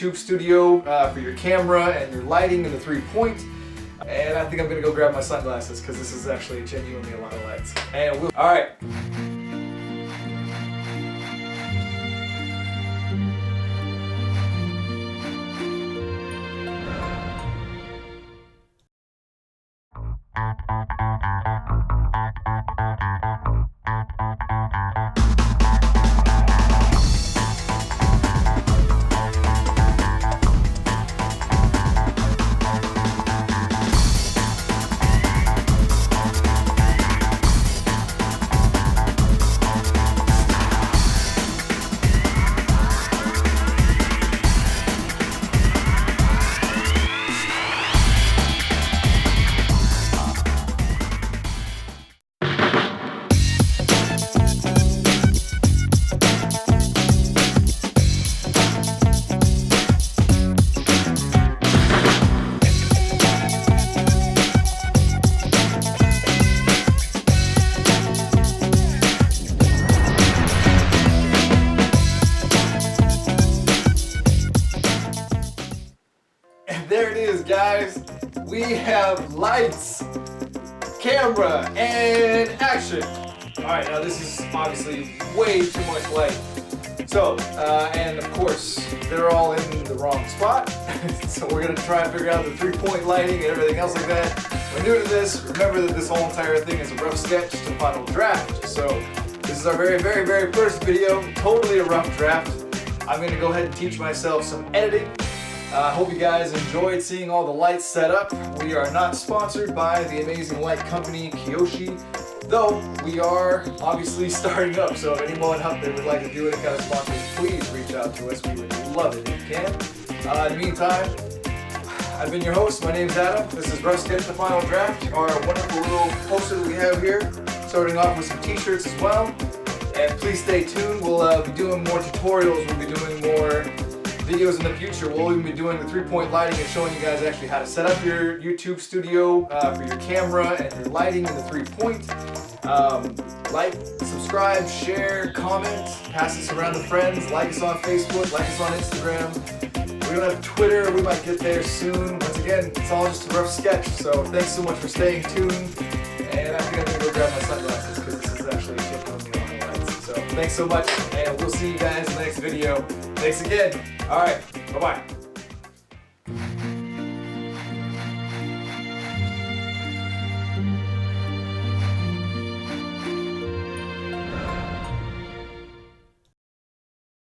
YouTube studio for your camera and your lighting and the 3-point. And I think I'm gonna go grab my sunglasses because this is actually genuinely a lot of lights. And all right. There it is, guys. We have lights, camera, and action. All right, now this is obviously way too much light. So, and of course, they're all in the wrong spot. So we're gonna try and figure out the 3-point lighting and everything else like that. When new to this, remember that this whole entire thing is a rough sketch to final draft. So this is our very, very, very first video, totally a rough draft. I'm gonna go ahead and teach myself some editing. I hope you guys enjoyed seeing all the lights set up. We are not sponsored by the amazing light company Kiyoshi, though we are obviously starting up. So if anyone out there would like to do any kind of sponsors, please reach out to us. We would love it if you can. In the meantime, I've been your host. My name's Adam. This is Rough Sketch the Final Draft, our wonderful little poster that we have here. Starting off with some t-shirts as well. And please stay tuned. We'll be doing more tutorials. We'll be doing more videos in the future. We'll even be doing the 3-point lighting and showing you guys actually how to set up your YouTube studio for your camera and your lighting and the 3-point. Like, subscribe, share, comment, pass this around to friends, like us on Facebook, like us on Instagram. We don't have Twitter, we might get there soon. Once again, it's all just a rough sketch, so thanks so much for staying tuned. And I think I'm gonna go grab my sunglasses because this is actually genuinely on the lights. So thanks so much, and we'll see you guys in the next video. Thanks again. All right, bye-bye.